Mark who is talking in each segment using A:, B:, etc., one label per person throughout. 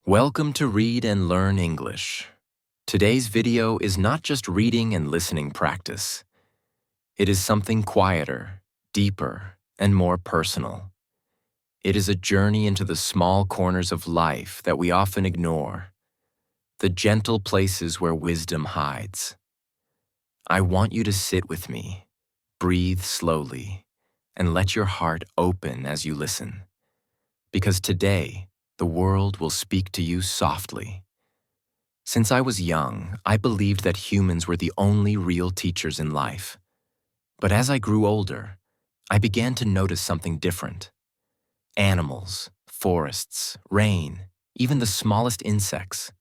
A: Welcome to Read and Learn English. Today's video is not just reading and listening practice. It is something quieter, deeper, and more personal. It is a journey into the small corners of life that we often ignore, the gentle places where wisdom hides. I want you to sit with me, breathe slowly, and let your heart open as you listen. Because today, the world will speak to you softly. Since I was young, I believed that humans were the only real teachers in life. But as I grew older, I began to notice something different. Animals, forests, rain, even the smallest insects.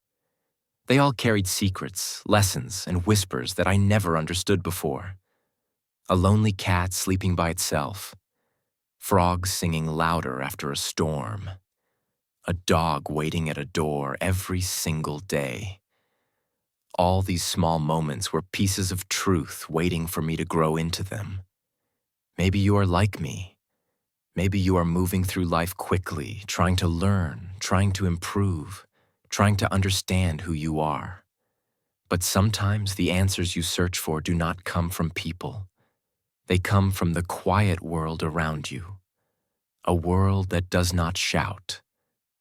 A: They all carried secrets, lessons, and whispers that I never understood before. A lonely cat sleeping by itself. Frogs singing louder after a storm. A dog waiting at a door every single day. All these small moments were pieces of truth waiting for me to grow into them. Maybe you are like me. Maybe you are moving through life quickly, trying to learn, trying to improve, trying to understand who you are. But sometimes the answers you search for do not come from people. They come from the quiet world around you. A world that does not shout.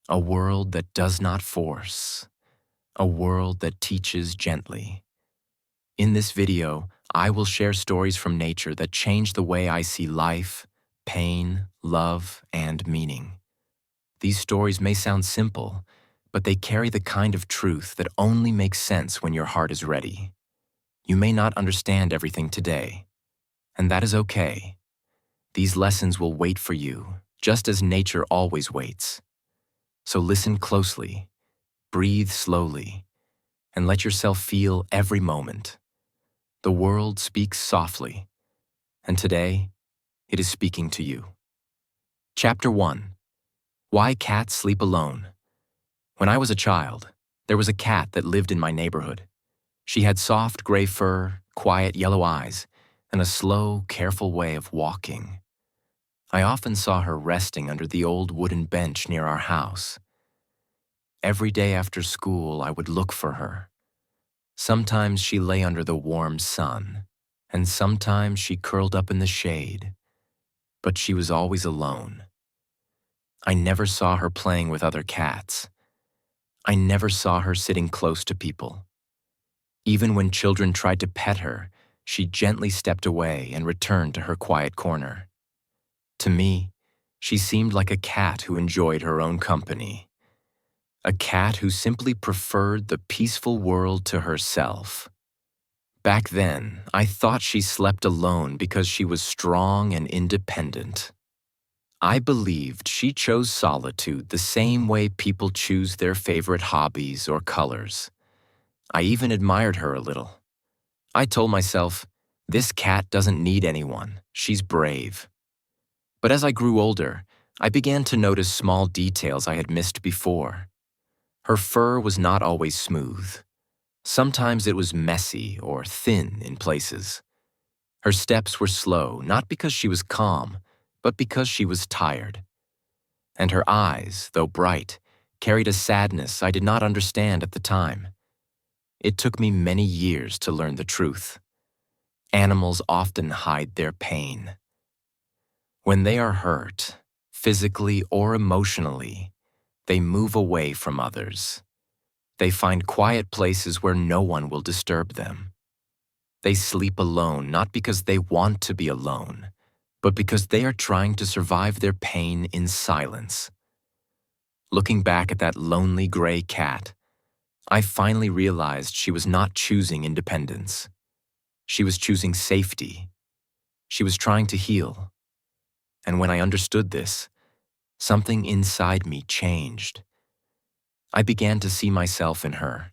A: A world that does not force. A world that teaches gently. In this video, I will share stories from nature that change the way I see life, pain, love, and meaning. These stories may sound simple, but they carry the kind of truth that only makes sense when your heart is ready. You may not understand everything today, and that is okay. These lessons will wait for you, just as nature always waits. So listen closely, breathe slowly, and let yourself feel every moment. The world speaks softly, and today, it is speaking to you. Chapter 1. Why Cats Sleep Alone. When I was a child, there was a cat that lived in my neighborhood. She had soft gray fur, quiet yellow eyes, and a slow, careful way of walking. I often saw her resting under the old wooden bench near our house. Every day after school, I would look for her. Sometimes she lay under the warm sun, and sometimes she curled up in the shade, but she was always alone. I never saw her playing with other cats. I never saw her sitting close to people. Even when children tried to pet her, she gently stepped away and returned to her quiet corner. To me, she seemed like a cat who enjoyed her own company. A cat who simply preferred the peaceful world to herself. Back then, I thought she slept alone because she was strong and independent. I believed she chose solitude the same way people choose their favorite hobbies or colors. I even admired her a little. I told myself, this cat doesn't need anyone, she's brave. But as I grew older, I began to notice small details I had missed before. Her fur was not always smooth. Sometimes it was messy or thin in places. Her steps were slow, not because she was calm, but because she was tired. And her eyes, though bright, carried a sadness I did not understand at the time. It took me many years to learn the truth. Animals often hide their pain. When they are hurt, physically or emotionally, they move away from others. They find quiet places where no one will disturb them. They sleep alone not because they want to be alone, but because they are trying to survive their pain in silence. Looking back at that lonely gray cat, I finally realized she was not choosing independence. She was choosing safety. She was trying to heal. And when I understood this, something inside me changed. I began to see myself in her.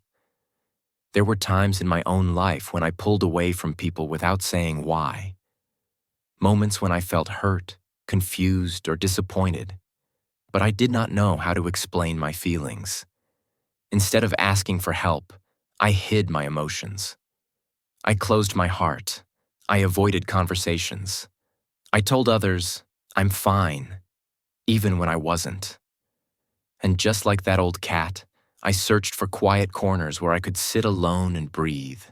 A: There were times in my own life when I pulled away from people without saying why. Moments when I felt hurt, confused, or disappointed, but I did not know how to explain my feelings. Instead of asking for help, I hid my emotions. I closed my heart. I avoided conversations. I told others, I'm fine, even when I wasn't. And just like that old cat, I searched for quiet corners where I could sit alone and breathe.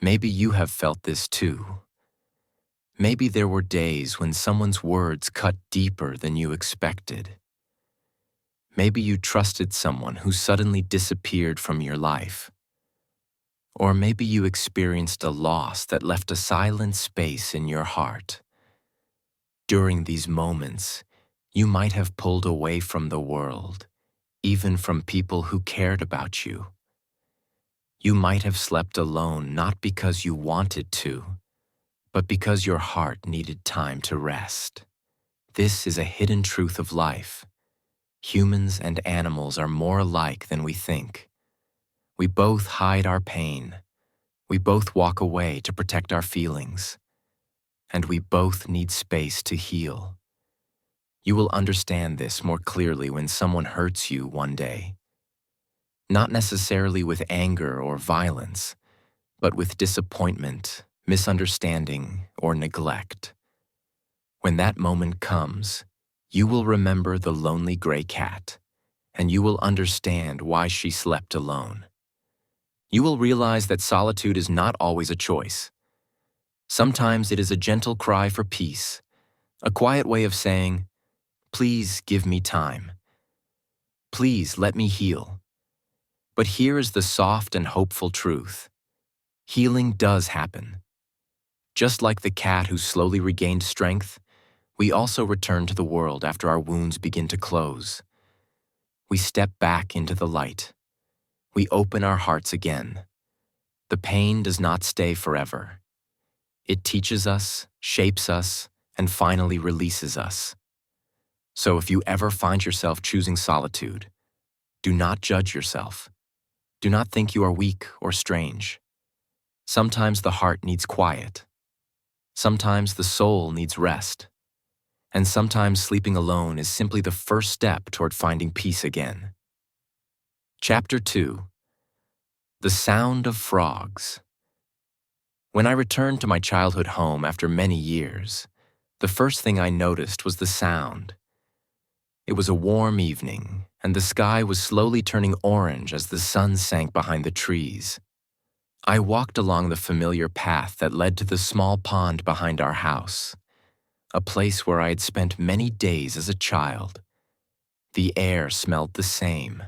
A: Maybe you have felt this too. Maybe there were days when someone's words cut deeper than you expected. Maybe you trusted someone who suddenly disappeared from your life. Or maybe you experienced a loss that left a silent space in your heart. During these moments, you might have pulled away from the world, even from people who cared about you. You might have slept alone not because you wanted to, but because your heart needed time to rest. This is a hidden truth of life. Humans and animals are more alike than we think. We both hide our pain. We both walk away to protect our feelings. And we both need space to heal. You will understand this more clearly when someone hurts you one day. Not necessarily with anger or violence, but with disappointment, misunderstanding, or neglect. When that moment comes, you will remember the lonely gray cat, and you will understand why she slept alone. You will realize that solitude is not always a choice. Sometimes it is a gentle cry for peace, a quiet way of saying, "Please give me time. Please let me heal." But here is the soft and hopeful truth. Healing does happen. Just like the cat who slowly regained strength, we also return to the world after our wounds begin to close. We step back into the light. We open our hearts again. The pain does not stay forever. It teaches us, shapes us, and finally releases us. So if you ever find yourself choosing solitude, do not judge yourself. Do not think you are weak or strange. Sometimes the heart needs quiet. Sometimes the soul needs rest. And sometimes sleeping alone is simply the first step toward finding peace again. Chapter 2. The Sound of Frogs. When I returned to my childhood home after many years, the first thing I noticed was the sound. It was a warm evening, and the sky was slowly turning orange as the sun sank behind the trees. I walked along the familiar path that led to the small pond behind our house, a place where I had spent many days as a child. The air smelled the same,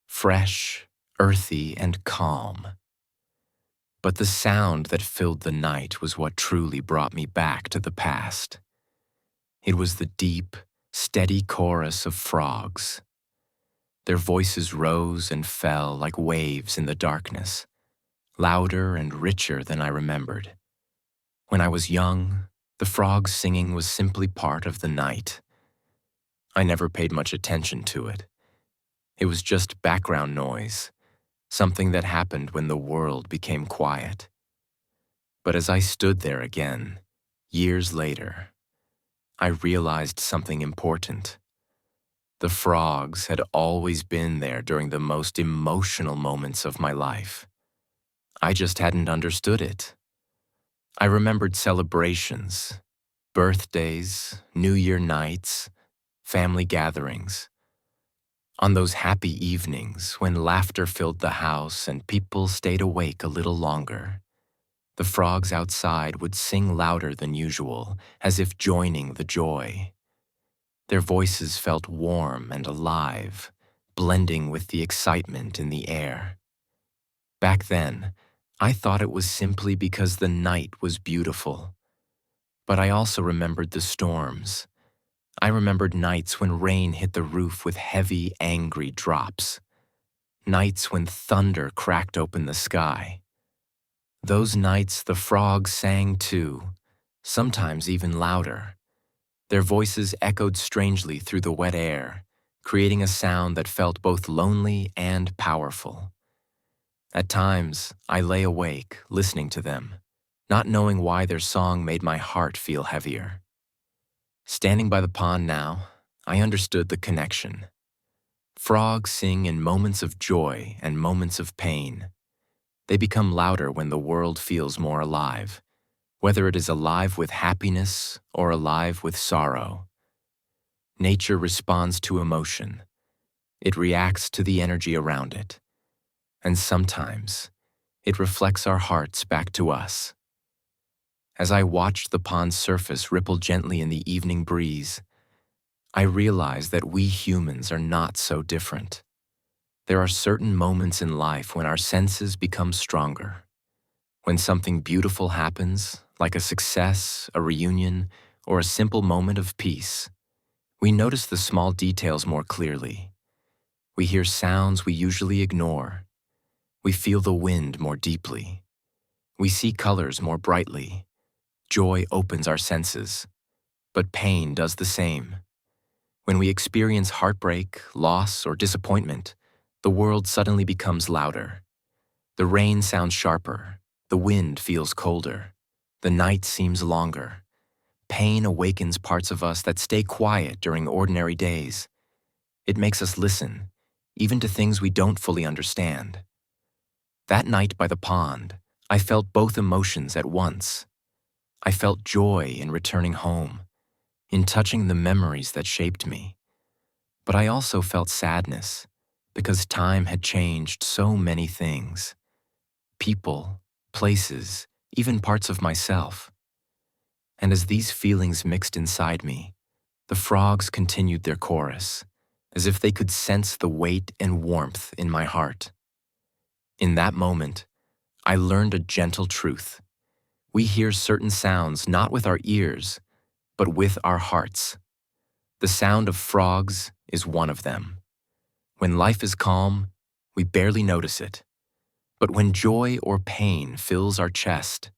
A: fresh, earthy, and calm. But the sound that filled the night was what truly brought me back to the past. It was the deep, steady chorus of frogs. Their voices rose and fell like waves in the darkness, louder and richer than I remembered. When I was young, the frogs singing was simply part of the night. I never paid much attention to it. It was just background noise, something that happened when the world became quiet. But as I stood there again, years later, I realized something important. The frogs had always been there during the most emotional moments of my life. I just hadn't understood it. I remembered celebrations, birthdays, New Year nights, family gatherings. On those happy evenings when laughter filled the house and people stayed awake a little longer, the frogs outside would sing louder than usual, as if joining the joy. Their voices felt warm and alive, blending with the excitement in the air. Back then, I thought it was simply because the night was beautiful. But I also remembered the storms. I remembered nights when rain hit the roof with heavy, angry drops. Nights when thunder cracked open the sky. Those nights the frogs sang too, sometimes even louder. Their voices echoed strangely through the wet air, creating a sound that felt both lonely and powerful. At times, I lay awake, listening to them, not knowing why their song made my heart feel heavier. Standing by the pond now, I understood the connection. Frogs sing in moments of joy and moments of pain. They become louder when the world feels more alive, whether it is alive with happiness or alive with sorrow. Nature responds to emotion. It reacts to the energy around it, and sometimes it reflects our hearts back to us. As I watched the pond's surface ripple gently in the evening breeze, I realized that we humans are not so different. There are certain moments in life when our senses become stronger. When something beautiful happens, like a success, a reunion, or a simple moment of peace, we notice the small details more clearly. We hear sounds we usually ignore. We feel the wind more deeply. We see colors more brightly. Joy opens our senses, but pain does the same. When we experience heartbreak, loss, or disappointment, the world suddenly becomes louder. The rain sounds sharper. The wind feels colder. The night seems longer. Pain awakens parts of us that stay quiet during ordinary days. It makes us listen, even to things we don't fully understand. That night by the pond, I felt both emotions at once. I felt joy in returning home, in touching the memories that shaped me. But I also felt sadness, because time had changed so many things. People, places, even parts of myself. And as these feelings mixed inside me, the frogs continued their chorus, as if they could sense the weight and warmth in my heart. In that moment, I learned a gentle truth. We hear certain sounds not with our ears, but with our hearts. The sound of frogs is one of them. When life is calm, we barely notice it. But when joy or pain fills our chest,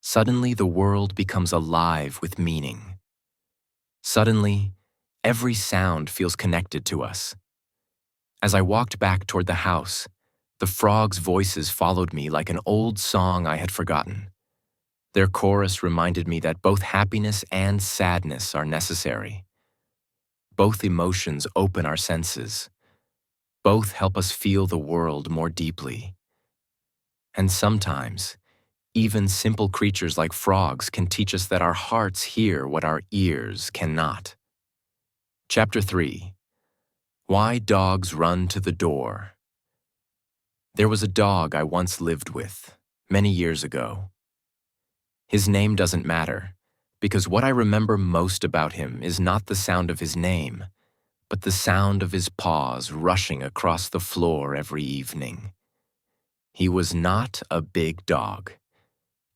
A: suddenly the world becomes alive with meaning. Suddenly, every sound feels connected to us. As I walked back toward the house, the frogs' voices followed me like an old song I had forgotten. Their chorus reminded me that both happiness and sadness are necessary. Both emotions open our senses. Both help us feel the world more deeply. And sometimes, even simple creatures like frogs can teach us that our hearts hear what our ears cannot. Chapter 3. Why Dogs Run to the Door. There was a dog I once lived with, many years ago. His name doesn't matter, because what I remember most about him is not the sound of his name, but the sound of his paws rushing across the floor every evening. He was not a big dog,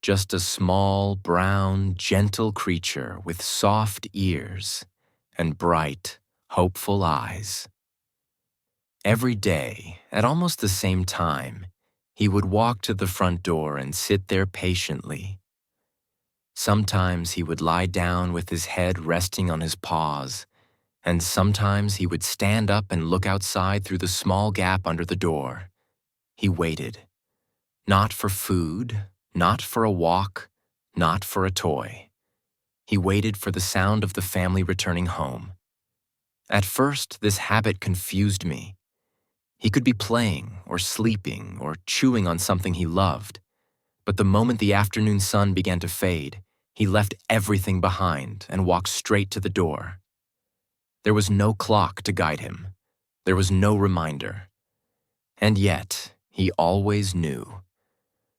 A: just a small, brown, gentle creature with soft ears and bright, hopeful eyes. Every day, at almost the same time, he would walk to the front door and sit there patiently. Sometimes he would lie down with his head resting on his paws, and sometimes he would stand up and look outside through the small gap under the door. He waited. Not for food, not for a walk, not for a toy. He waited for the sound of the family returning home. At first, this habit confused me. He could be playing, or sleeping, or chewing on something he loved. But the moment the afternoon sun began to fade, he left everything behind and walked straight to the door. There was no clock to guide him. There was no reminder. And yet, he always knew.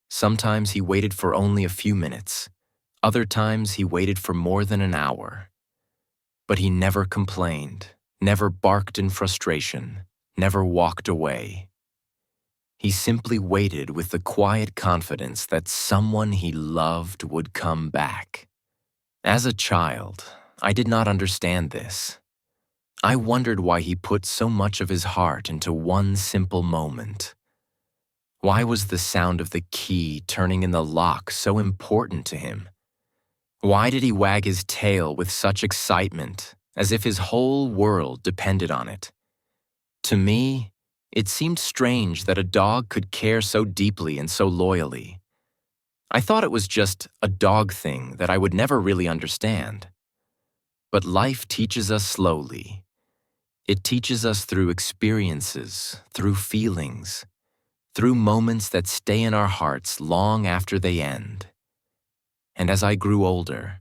A: Sometimes he waited for only a few minutes. Other times he waited for more than an hour. But he never complained, never barked in frustration, never walked away. He simply waited with the quiet confidence that someone he loved would come back. As a child, I did not understand this. I wondered why he put so much of his heart into one simple moment. Why was the sound of the key turning in the lock so important to him? Why did he wag his tail with such excitement, as if his whole world depended on it? To me, it seemed strange that a dog could care so deeply and so loyally. I thought it was just a dog thing that I would never really understand. But life teaches us slowly. It teaches us through experiences, through feelings, through moments that stay in our hearts long after they end. And as I grew older,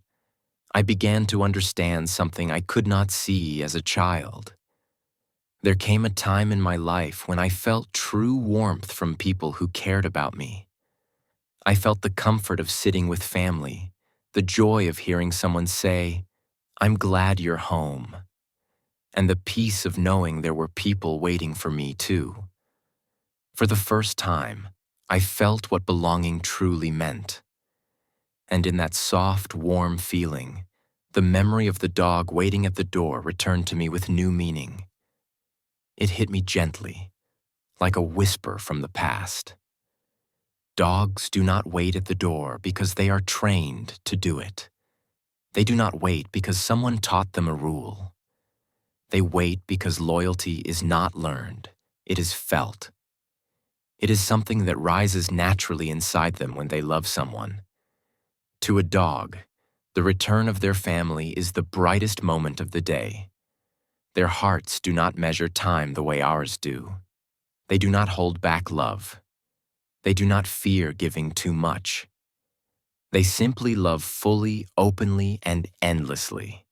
A: I began to understand something I could not see as a child. There came a time in my life when I felt true warmth from people who cared about me. I felt the comfort of sitting with family, the joy of hearing someone say, "I'm glad you're home," and the peace of knowing there were people waiting for me too. For the first time, I felt what belonging truly meant. And in that soft, warm feeling, the memory of the dog waiting at the door returned to me with new meaning. It hit me gently, like a whisper from the past. Dogs do not wait at the door because they are trained to do it. They do not wait because someone taught them a rule. They wait because loyalty is not learned, it is felt. It is something that rises naturally inside them when they love someone. To a dog, the return of their family is the brightest moment of the day. Their hearts do not measure time the way ours do. They do not hold back love. They do not fear giving too much. They simply love fully, openly, and endlessly.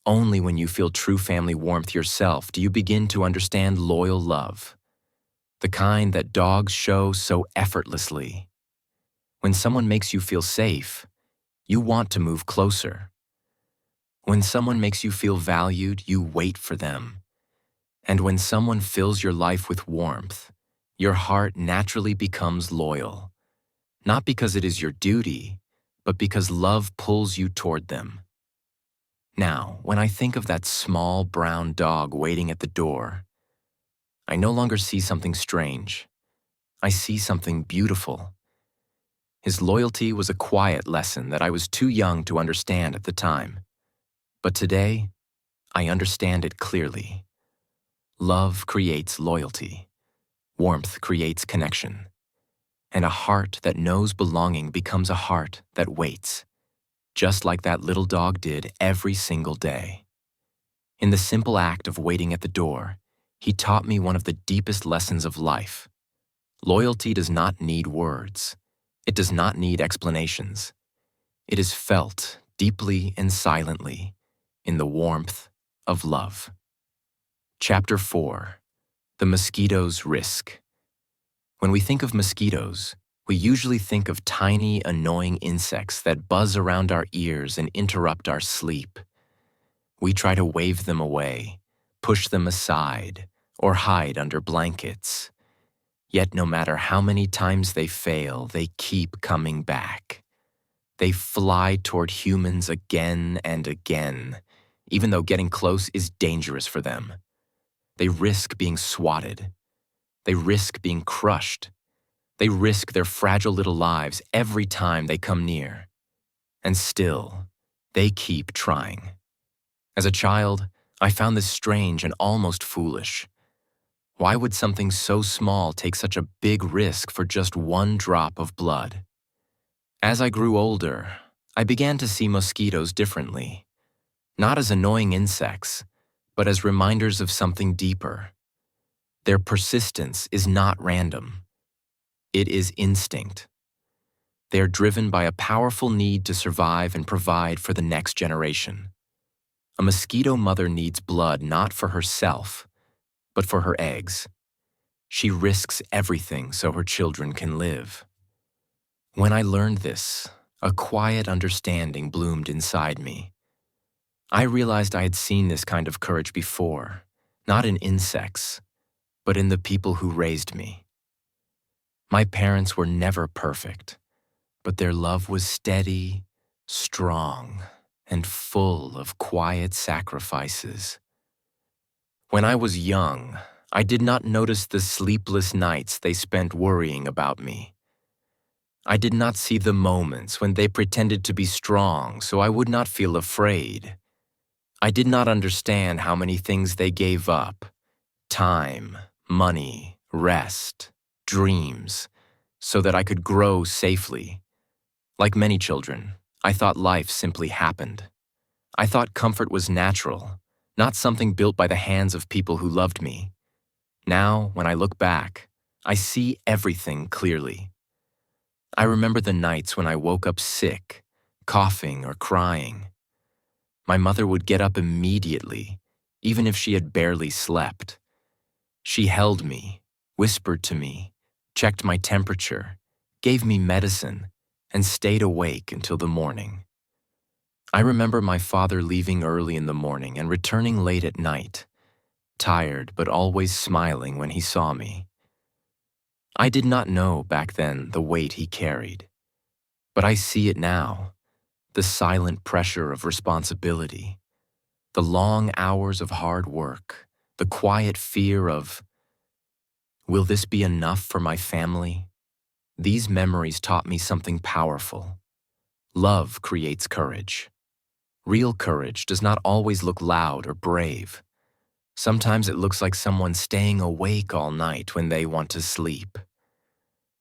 A: Only when you feel true family warmth yourself do you begin to understand loyal love, the kind that dogs show so effortlessly. When someone makes you feel safe, you want to move closer. When someone makes you feel valued, you wait for them. And when someone fills your life with warmth, your heart naturally becomes loyal, not because it is your duty, but because love pulls you toward them. Now, when I think of that small brown dog waiting at the door, I no longer see something strange. I see something beautiful. His loyalty was a quiet lesson that I was too young to understand at the time. But today, I understand it clearly. Love creates loyalty. Warmth creates connection. And a heart that knows belonging becomes a heart that waits, just like that little dog did every single day. In the simple act of waiting at the door, he taught me one of the deepest lessons of life. Loyalty does not need words. It does not need explanations. It is felt deeply and silently in the warmth of love. Chapter 4. The Mosquito's Risk. When we think of mosquitoes, we usually think of tiny, annoying insects that buzz around our ears and interrupt our sleep. We try to wave them away, push them aside, or hide under blankets. Yet no matter how many times they fail, they keep coming back. They fly toward humans again and again, even though getting close is dangerous for them. They risk being swatted. They risk being crushed. They risk their fragile little lives every time they come near. And still, they keep trying. As a child, I found this strange and almost foolish. Why would something so small take such a big risk for just one drop of blood? As I grew older, I began to see mosquitoes differently. Not as annoying insects, but as reminders of something deeper. Their persistence is not random. It is instinct. They are driven by a powerful need to survive and provide for the next generation. A mosquito mother needs blood not for herself, but for her eggs. She risks everything so her children can live. When I learned this, a quiet understanding bloomed inside me. I realized I had seen this kind of courage before, not in insects, but in the people who raised me. My parents were never perfect, but their love was steady, strong, and full of quiet sacrifices. When I was young, I did not notice the sleepless nights they spent worrying about me. I did not see the moments when they pretended to be strong so I would not feel afraid. I did not understand how many things they gave up: time, money, rest, dreams, so that I could grow safely. Like many children, I thought life simply happened. I thought comfort was natural, not something built by the hands of people who loved me. Now, when I look back, I see everything clearly. I remember the nights when I woke up sick, coughing or crying. My mother would get up immediately, even if she had barely slept. She held me, whispered to me, checked my temperature, gave me medicine, and stayed awake until the morning. I remember my father leaving early in the morning and returning late at night, tired but always smiling when he saw me. I did not know back then the weight he carried, but I see it now, the silent pressure of responsibility, the long hours of hard work, the quiet fear of, will this be enough for my family? These memories taught me something powerful. Love creates courage. Real courage does not always look loud or brave. Sometimes it looks like someone staying awake all night when they want to sleep.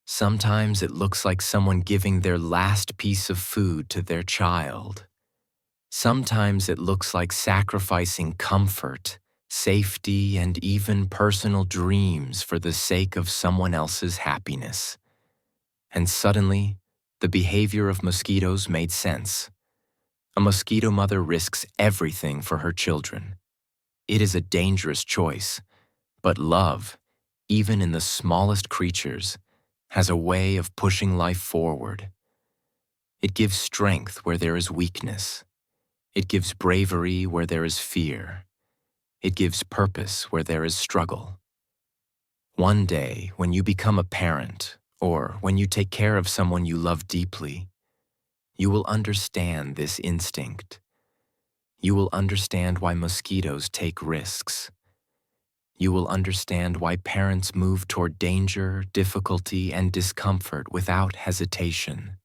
A: Sometimes it looks like someone giving their last piece of food to their child. Sometimes it looks like sacrificing comfort, safety, and even personal dreams for the sake of someone else's happiness. And suddenly, the behavior of mosquitoes made sense. A mosquito mother risks everything for her children. It is a dangerous choice, but love, even in the smallest creatures, has a way of pushing life forward. It gives strength where there is weakness. It gives bravery where there is fear. It gives purpose where there is struggle. One day, when you become a parent, or when you take care of someone you love deeply, you will understand this instinct. You will understand why mosquitoes take risks. You will understand why parents move toward danger, difficulty, and discomfort without hesitation.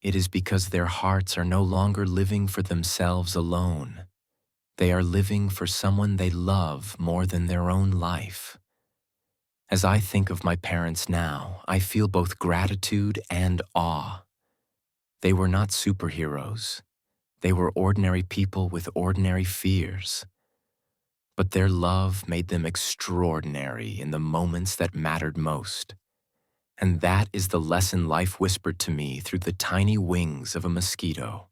A: It is because their hearts are no longer living for themselves alone. They are living for someone they love more than their own life. As I think of my parents now, I feel both gratitude and awe. They were not superheroes. They were ordinary people with ordinary fears. But their love made them extraordinary in the moments that mattered most. And that is the lesson life whispered to me through the tiny wings of a mosquito.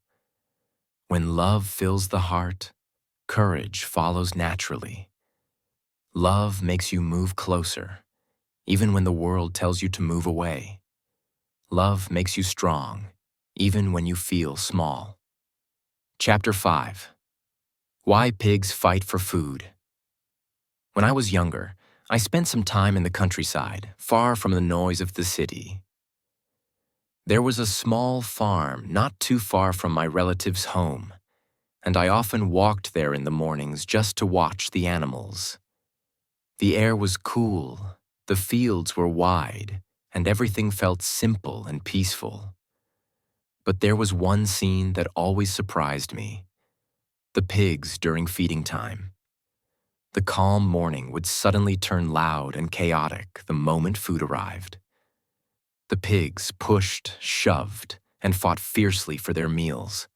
A: When love fills the heart, courage follows naturally. Love makes you move closer, even when the world tells you to move away. Love makes you strong, even when you feel small. Chapter 5. Why Pigs Fight for Food. When I was younger, I spent some time in the countryside, far from the noise of the city. There was a small farm not too far from my relative's home, and I often walked there in the mornings just to watch the animals. The air was cool, the fields were wide, and everything felt simple and peaceful. But there was one scene that always surprised me: the pigs during feeding time. The calm morning would suddenly turn loud and chaotic the moment food arrived. The pigs pushed, shoved, and fought fiercely for their meals.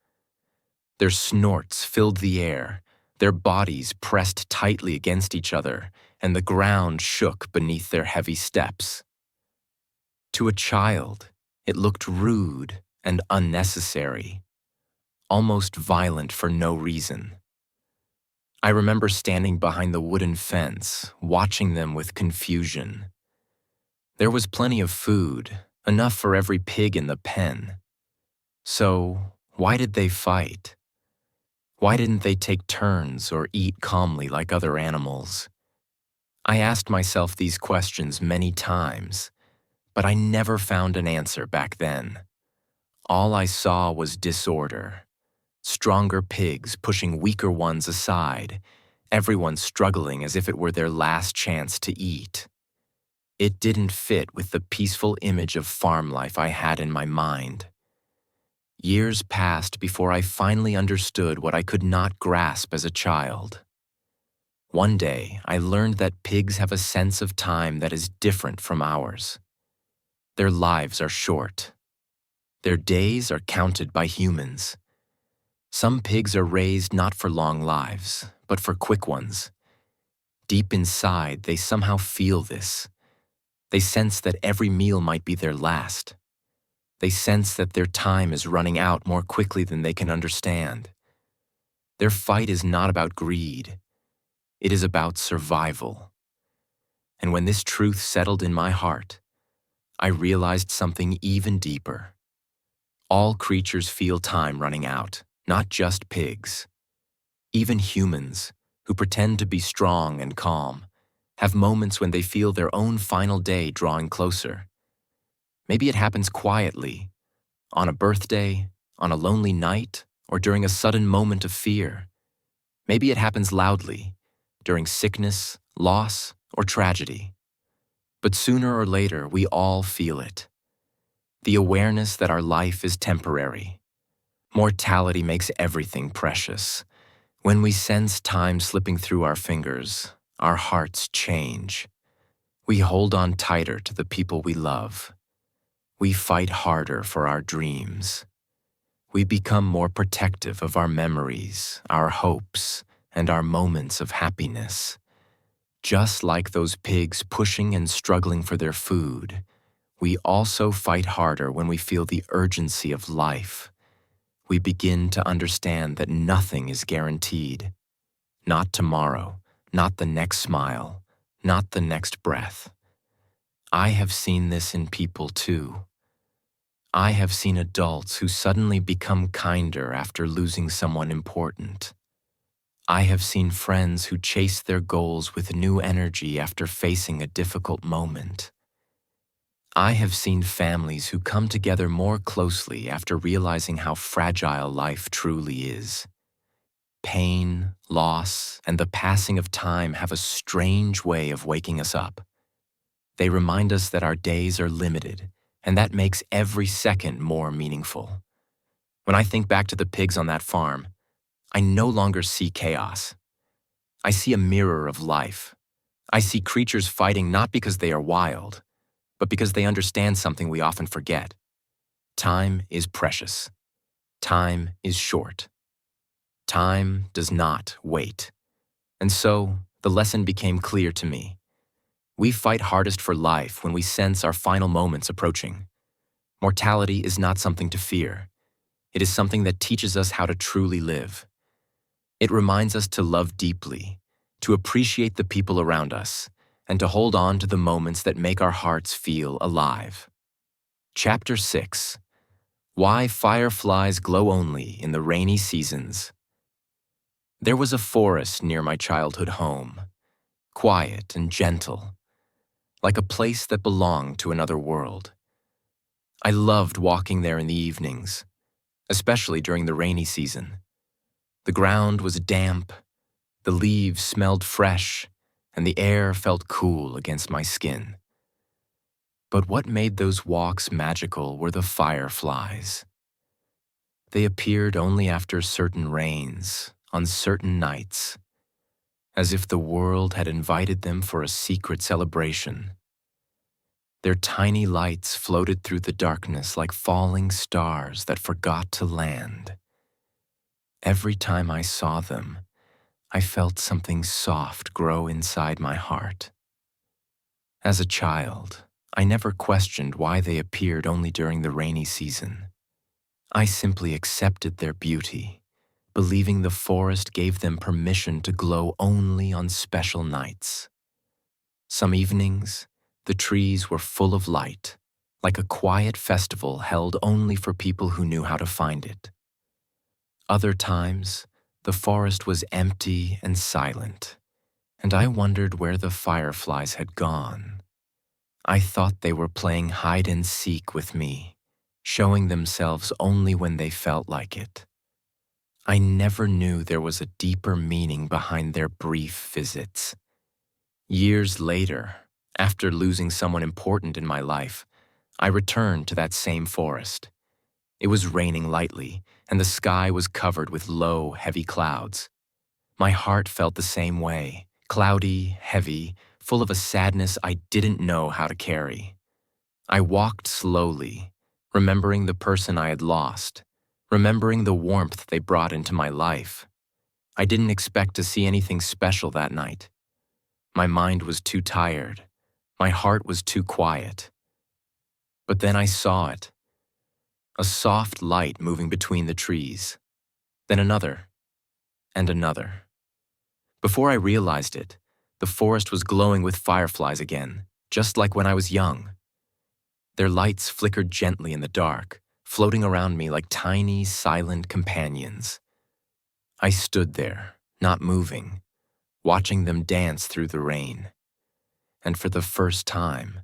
A: Their snorts filled the air, their bodies pressed tightly against each other, and the ground shook beneath their heavy steps. To a child, it looked rude and unnecessary, almost violent for no reason. I remember standing behind the wooden fence, watching them with confusion. There was plenty of food, enough for every pig in the pen. So, why did they fight? Why didn't they take turns or eat calmly like other animals? I asked myself these questions many times, but I never found an answer back then. All I saw was disorder. Stronger pigs pushing weaker ones aside, everyone struggling as if it were their last chance to eat. It didn't fit with the peaceful image of farm life I had in my mind. Years passed before I finally understood what I could not grasp as a child. One day, I learned that pigs have a sense of time that is different from ours. Their lives are short. Their days are counted by humans. Some pigs are raised not for long lives, but for quick ones. Deep inside, they somehow feel this. They sense that every meal might be their last. They sense that their time is running out more quickly than they can understand. Their fight is not about greed. It is about survival. And when this truth settled in my heart, I realized something even deeper. All creatures feel time running out, not just pigs. Even humans, who pretend to be strong and calm, have moments when they feel their own final day drawing closer. Maybe it happens quietly, on a birthday, on a lonely night, or during a sudden moment of fear. Maybe it happens loudly, during sickness, loss, or tragedy. But sooner or later, we all feel it. The awareness that our life is temporary. Mortality makes everything precious. When we sense time slipping through our fingers, our hearts change. We hold on tighter to the people we love. We fight harder for our dreams. We become more protective of our memories, our hopes, and our moments of happiness. Just like those pigs pushing and struggling for their food, we also fight harder when we feel the urgency of life. We begin to understand that nothing is guaranteed. Not tomorrow, not the next smile, not the next breath. I have seen this in people too. I have seen adults who suddenly become kinder after losing someone important. I have seen friends who chase their goals with new energy after facing a difficult moment. I have seen families who come together more closely after realizing how fragile life truly is. Pain, loss, and the passing of time have a strange way of waking us up. They remind us that our days are limited, and that makes every second more meaningful. When I think back to the pigs on that farm, I no longer see chaos. I see a mirror of life. I see creatures fighting not because they are wild, but because they understand something we often forget. Time is precious. Time is short. Time does not wait. And so, the lesson became clear to me. We fight hardest for life when we sense our final moments approaching. Mortality is not something to fear. It is something that teaches us how to truly live. It reminds us to love deeply, to appreciate the people around us, and to hold on to the moments that make our hearts feel alive. Chapter 6. Why Fireflies Glow Only in the Rainy Seasons. There was a forest near my childhood home, quiet and gentle, like a place that belonged to another world. I loved walking there in the evenings, especially during the rainy season. The ground was damp, the leaves smelled fresh, and the air felt cool against my skin. But what made those walks magical were the fireflies. They appeared only after certain rains, on certain nights, as if the world had invited them for a secret celebration. Their tiny lights floated through the darkness like falling stars that forgot to land. Every time I saw them, I felt something soft grow inside my heart. As a child, I never questioned why they appeared only during the rainy season. I simply accepted their beauty, believing the forest gave them permission to glow only on special nights. Some evenings, the trees were full of light, like a quiet festival held only for people who knew how to find it. Other times, the forest was empty and silent, and I wondered where the fireflies had gone. I thought they were playing hide and seek with me, showing themselves only when they felt like it. I never knew there was a deeper meaning behind their brief visits. Years later, after losing someone important in my life, I returned to that same forest. It was raining lightly, and the sky was covered with low, heavy clouds. My heart felt the same way, cloudy, heavy, full of a sadness I didn't know how to carry. I walked slowly, remembering the person I had lost, remembering the warmth they brought into my life. I didn't expect to see anything special that night. My mind was too tired. My heart was too quiet. But then I saw it. A soft light moving between the trees. Then another, and another. Before I realized it, The forest was glowing with fireflies again, just like when I was young. Their lights flickered gently in the dark, floating around me like tiny, silent companions. I stood there, not moving, watching them dance through the rain. And for the first time,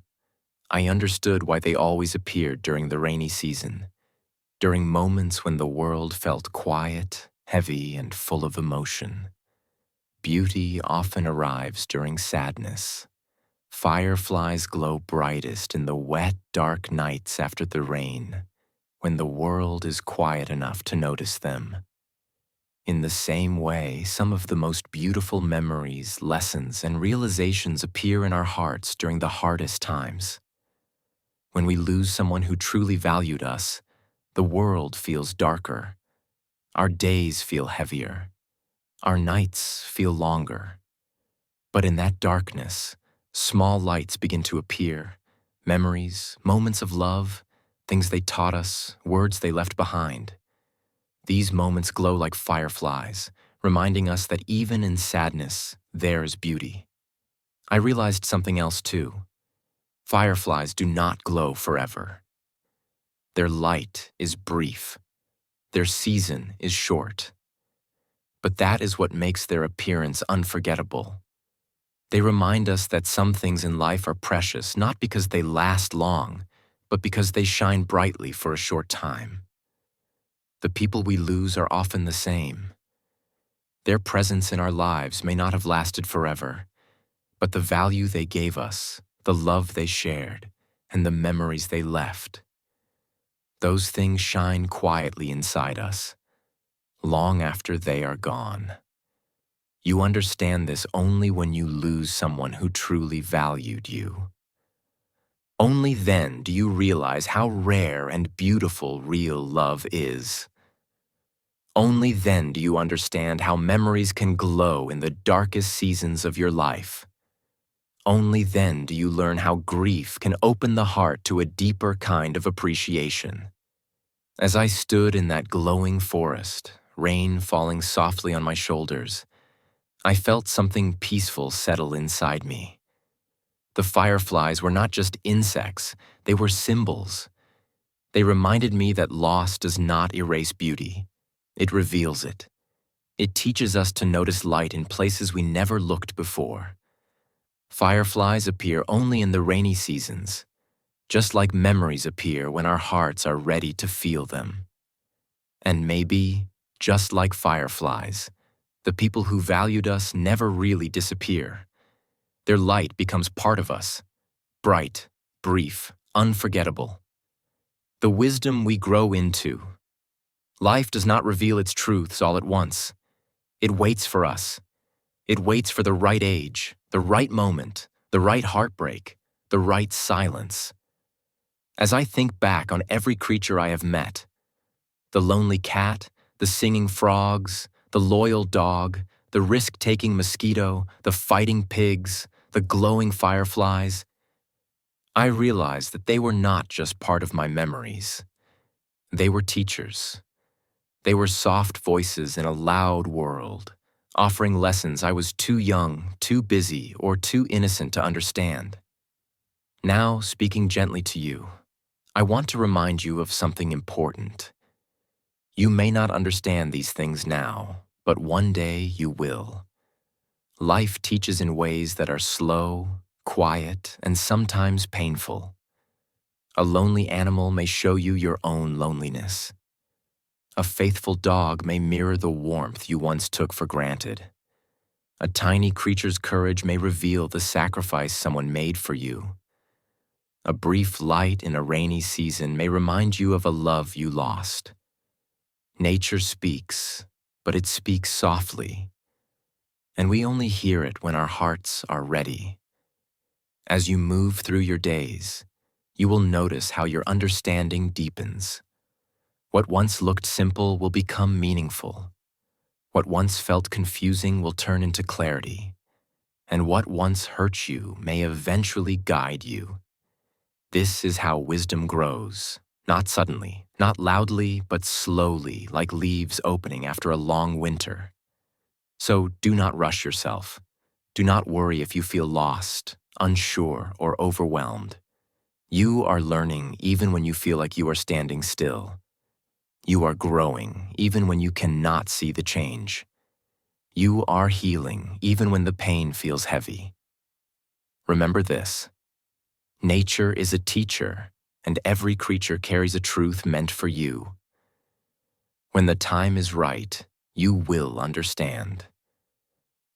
A: I understood why they always appeared during the rainy season, during moments when the world felt quiet, heavy, and full of emotion. Beauty often arrives during sadness. Fireflies glow brightest in the wet, dark nights after the rain, when the world is quiet enough to notice them. In the same way, some of the most beautiful memories, lessons, and realizations appear in our hearts during the hardest times. When we lose someone who truly valued us, the world feels darker. Our days feel heavier. Our nights feel longer. But in that darkness, small lights begin to appear. Memories, moments of love, things they taught us, words they left behind. These moments glow like fireflies, reminding us that even in sadness, there is beauty. I realized something else too. Fireflies do not glow forever. Their light is brief. Their season is short. But that is what makes their appearance unforgettable. They remind us that some things in life are precious not because they last long, but because they shine brightly for a short time. The people we lose are often the same. Their presence in our lives may not have lasted forever, but the value they gave us, the love they shared, and the memories they left, those things shine quietly inside us, long after they are gone. You understand this only when you lose someone who truly valued you. Only then do you realize how rare and beautiful real love is. Only then do you understand how memories can glow in the darkest seasons of your life. Only then do you learn how grief can open the heart to a deeper kind of appreciation. As I stood in that glowing forest, rain falling softly on my shoulders, I felt something peaceful settle inside me. The fireflies were not just insects, they were symbols. They reminded me that loss does not erase beauty. It reveals it. It teaches us to notice light in places we never looked before. Fireflies appear only in the rainy seasons, just like memories appear when our hearts are ready to feel them. And maybe, just like fireflies, the people who valued us never really disappear. Their light becomes part of us, bright, brief, unforgettable. The wisdom we grow into. Life does not reveal its truths all at once. It waits for us. It waits for the right age, the right moment, the right heartbreak, the right silence. As I think back on every creature I have met, the lonely cat, the singing frogs, the loyal dog, the risk-taking mosquito, the fighting pigs, the glowing fireflies, I realized that they were not just part of my memories. They were teachers. They were soft voices in a loud world, offering lessons I was too young, too busy, or too innocent to understand. Now, speaking gently to you, I want to remind you of something important. You may not understand these things now, but one day you will. Life teaches in ways that are slow, quiet, and sometimes painful. A lonely animal may show you your own loneliness. A faithful dog may mirror the warmth you once took for granted. A tiny creature's courage may reveal the sacrifice someone made for you. A brief light in a rainy season may remind you of a love you lost. Nature speaks, but it speaks softly, and we only hear it when our hearts are ready. As you move through your days, you will notice how your understanding deepens. What once looked simple will become meaningful. What once felt confusing will turn into clarity. And what once hurt you may eventually guide you. This is how wisdom grows, not suddenly, not loudly, but slowly, like leaves opening after a long winter. So do not rush yourself. Do not worry if you feel lost, unsure, or overwhelmed. You are learning even when you feel like you are standing still. You are growing even when you cannot see the change. You are healing even when the pain feels heavy. Remember this: nature is a teacher, and every creature carries a truth meant for you. When the time is right, you will understand.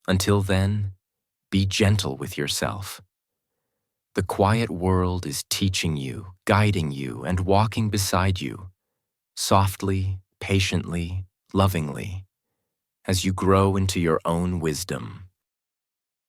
A: Until then, be gentle with yourself. The quiet world is teaching you, guiding you, and walking beside you, softly, patiently, lovingly, as you grow into your own wisdom.